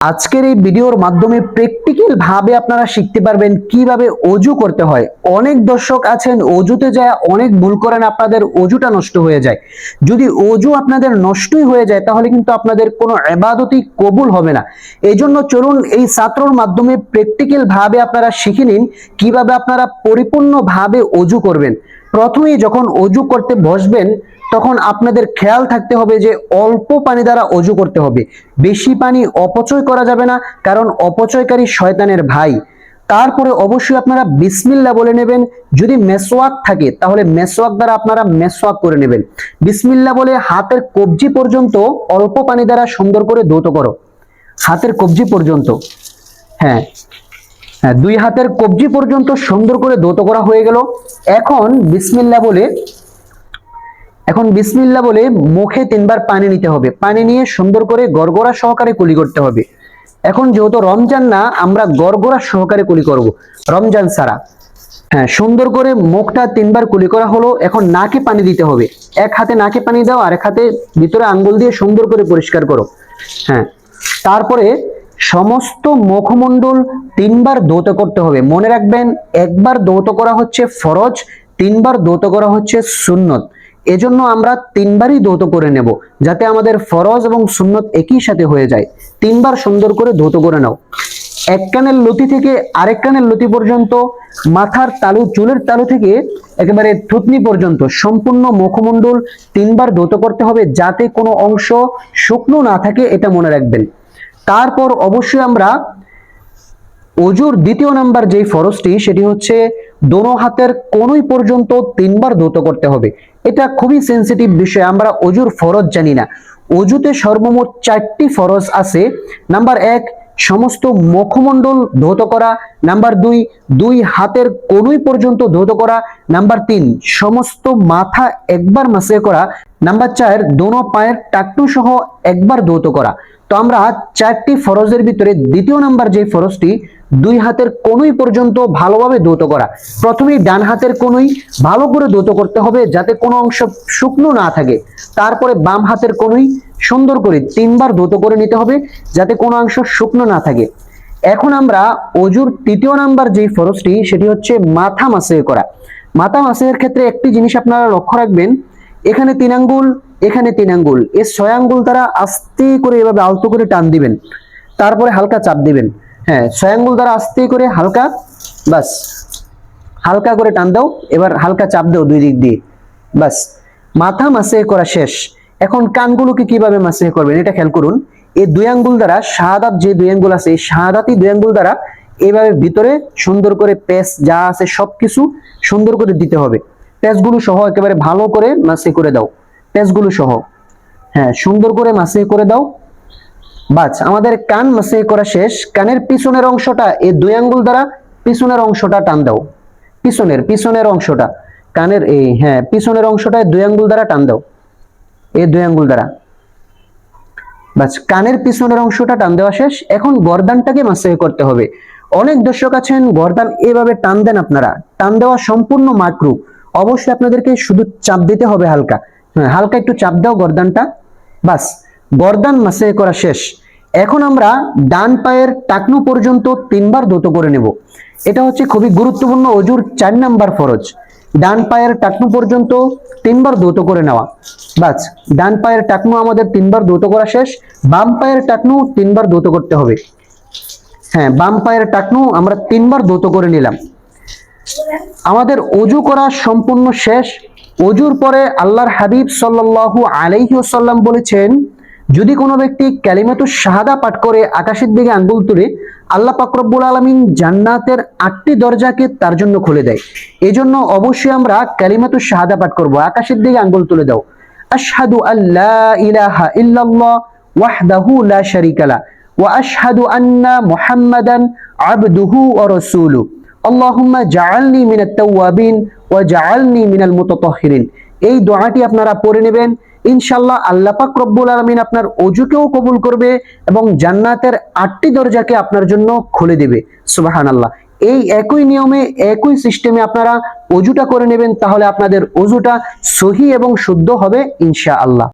আজকের এই ভিডিওর মাধ্যমে প্র্যাকটিক্যাল ভাবে আপনারা শিখতে পারবেন কিভাবে অজু করতে হয়। অনেক দর্শক আছেন অজুতে যায় অনেক ভুল করেন, আপনাদের অজুটা নষ্ট হয়ে যায়। যদি অজু আপনাদের নষ্টই হয়ে যায় তাহলে কিন্তু আপনাদের কোনো ইবাদতই কবুল হবে না। এজন্য চলুন এই ছাত্রর মাধ্যমে প্র্যাকটিক্যাল ভাবে আপনারা শিখে নিন কিভাবে আপনারা পরিপূর্ণভাবে অজু করবেন। প্রথমেই যখন অজু করতে বসবেন তখন আপনাদের খেয়াল থাকতে হবে যে অল্প পানি দ্বারা অজু করতে হবে, বেশি পানি অপচয় করা যাবে না, কারণ অপচয়কারী শয়তানের ভাই। তারপরে অবশ্যই আপনারা বিসমিল্লাহ বলে নেবেন। যদি মেসওয়াক থাকে তাহলে মেসওয়াক দ্বারা আপনারা মেসওয়াক করে নেবেন। বিসমিল্লাহ বলে হাতের কবজি পর্যন্ত অল্প পানি দ্বারা সুন্দর করে ধৌত করো, হাতের কবজি পর্যন্ত। হ্যাঁ হ্যাঁ, দুই হাতের কবজি পর্যন্ত সুন্দর করে ধৌত করা হয়ে গেল। এখন বিসমিল্লাহ বলে মুখে 3 বার পানি নিতে হবে। পানি নিয়ে সুন্দর করে গড়গড়া সহকারে কুলি করতে হবে। এখন যেহেতু রমজান না, আমরা গড়গড়া সহকারে কুলি করব, রমজান ছাড়া। হ্যাঁ, সুন্দর করে মুখটা 3 বার কুলি করা হলো। এখন নাকে পানি দিতে হবে। এক হাতে নাকে পানি দাও, আর এক হাতে ভিতরে আঙ্গুল দিয়ে সুন্দর করে পরিষ্কার করো। হ্যাঁ, তারপরে সমস্ত মুখমণ্ডল 3 বার ধৌত করতে হবে। মনে রাখবেন, একবার ধৌত করা হচ্ছে ফরজ, 3 বার ধৌত করা হচ্ছে সুন্নত। এজন্য আমরা 3 বারই ধৌত করে নেব, যাতে আমাদের ফরজ এবং সুন্নত একই সাথে হয়ে যায়। 3 বার সুন্দর করে ধৌত করে নাও। এক কানের লতি থেকে আরেক কানের লতি পর্যন্ত, মাথার তালু, চুলের তালু থেকে একেবারে থুতনি পর্যন্ত সম্পূর্ণ মুখমণ্ডল 3 বার ধৌত করতে হবে, যাতে কোনো অংশ শুকনো না থাকে, এটা মনে রাখবেন। তারপর অবশ্যই আমরা অজুর দ্বিতীয় নাম্বার যেই ফরজটি, সেটি হচ্ছে দোনো হাতের কনুই পর্যন্ত 3 বার ধৌত করতে হবে। এটা খুবই সেন্সিটিভ বিষয়, আমরা অজুর ফরজ জানি না। অজুতে সর্বমোট 4টি ফরজ আছে। নাম্বার 1, সমস্ত মুখমণ্ডল ধৌত করা। নাম্বার 2, দুই হাতের কনুই পর্যন্ত ধৌত করা। নাম্বার 3, সমস্ত মাথা একবার মাসে করা। নাম্বার 4, দোনো পায়ের টাকনু সহ একবার ধৌত করা। তো আমরা 4টি ফরজের ভিতরে দ্বিতীয় নাম্বার যে ফরজটি, দুই হাতের কনুই পর্যন্ত ভালোভাবে ধৌত করা। প্রথমেই ডান হাতের কনুই ভালো করে ধৌত করতে হবে, যাতে কোনো অংশ শুকনো না থাকে। তারপরে বাম হাতের কনুই সুন্দর করে 3 বার ধৌত করে নিতে হবে, যাতে কোনো অংশ শুকনো না থাকে। এখন আমরা অজুর তৃতীয় নাম্বার যে ফরজটি, সেটি হচ্ছে মাথা মাসে করা। মাথা মাসের ক্ষেত্রে একটি জিনিস আপনারা লক্ষ্য রাখবেন, এখানে 3 আঙ্গুল, এখানে 3 আঙ্গুল, এই 6 আঙ্গুল দ্বারা আস্তে করে এভাবে আলতো করে টান দিবেন, তারপরে হালকা চাপ দিবেন। হ্যাঁ, 6 আঙ্গুল দ্বারা আস্তে করে হালকা, বাস হালকা করে টান দাও, এবার হালকা চাপ দাও 2 দিক দিয়ে, বাস মাথা মাসে করা শেষ। এখন কানগুলোকে কিভাবে মাসে করবেন এটা খেয়াল করুন। এই 2 আঙ্গুল দ্বারা, শাহাদাত যে 2 আঙ্গুল আছে, এই শাহাদাতি 2 আঙ্গুল দ্বারা এইভাবে ভিতরে সুন্দর করে পেস যা আছে সবকিছু সুন্দর করে দিতে হবে। পেসগুলো সহ একেবারে ভালো করে মাসে করে দাও, পেসগুলো সহ। হ্যাঁ, সুন্দর করে মাসে করে দাও। বাস আমাদের কান মাসে করা শেষ। কানের পিছনের অংশটা এই 2 আঙ্গুল দ্বারা পিছনের অংশটা টান দাও, পিছনের অংশটা কানের, এই হ্যাঁ পিছনের অংশটা 2 আঙ্গুল দ্বারা টান দাও, এই 2 আঙ্গুল দ্বারা। বাস কানের পিছনের অংশটা টান দেওয়া শেষ। এখন গর্দানটাকে মাসে করতে হবে। অনেক দর্শক আছেন গর্দান এভাবে টান দেন, আপনারা টান দেওয়া সম্পূর্ণ মাকরু। অবশ্যই আপনাদেরকে শুধু চাপ দিতে হবে হালকা। হ্যাঁ, হালকা একটু চাপ দাও গর্দানটা। বাস গর্দান মাসে করা শেষ। এখন আমরা ডান পায়ের টাকনু পর্যন্ত 3 বার ধৌত করে নেব। এটা হচ্ছে খুবই গুরুত্বপূর্ণ অজুর 4 নাম্বার ফরজ। ডান পায়ের টাকনু পর্যন্ত 3 বার ধৌত করে নেওয়া। বাস ডান পায়ের টাকনু আমাদের 3 বার ধৌত করা শেষ। বাম পায়ের টাকনু 3 বার ধৌত করতে হবে। হ্যাঁ, বাম পায়ের টাকনু আমরা 3 বার ধৌত করে নিলাম। আমাদের অজু করা সম্পূর্ণ শেষ। অজুর পরে আল্লাহর হাবিব সাল্লাল্লাহু আলাইহি ওয়াসাল্লাম বলেছেন, যদি কোনো ব্যক্তি কালিমাতুশ শাহাদা পাঠ করে আকাশের দিকে আঙ্গুল তুলে, আল্লাহ পাক রব্বুল আলামিন জান্নাতের 8টি দরজাকে তার জন্য খুলে দেয়। এজন্য অবশ্যই আমরা কালিমাতুশ শাহাদা পাঠ করব। আকাশের দিকে আঙ্গুল তুলে দাও। আশহাদু আল্লা ইলাহা ইল্লাল্লাহ ওয়াহদাহু লা শারীকা লা ওয়া আশহাদু আন্না মুহাম্মাদান আবদুহু ওয়া রাসূলুহু আল্লাহুম্মা জাআলনি মিনাত তাওয়াবিন ওয়া জাআলনি মিনাল মুতাতাহহিরিন। এই দোয়াটি আপনারা পড়ে নেবেন। ইনশাআল্লাহ আল্লাহ পাক রব্বুল আলামিন আপনার ওযুকেও কবুল করবে এবং জান্নাতের 8টি দরজাকে আপনার জন্য খুলে দেবে। সুবহানাল্লাহ। এই একই নিয়মে, একই সিস্টেমে আপনারা ওযুটা করে নেবেন, তাহলে আপনাদের ওযুটা সহি এবং শুদ্ধ হবে ইনশাআল্লাহ।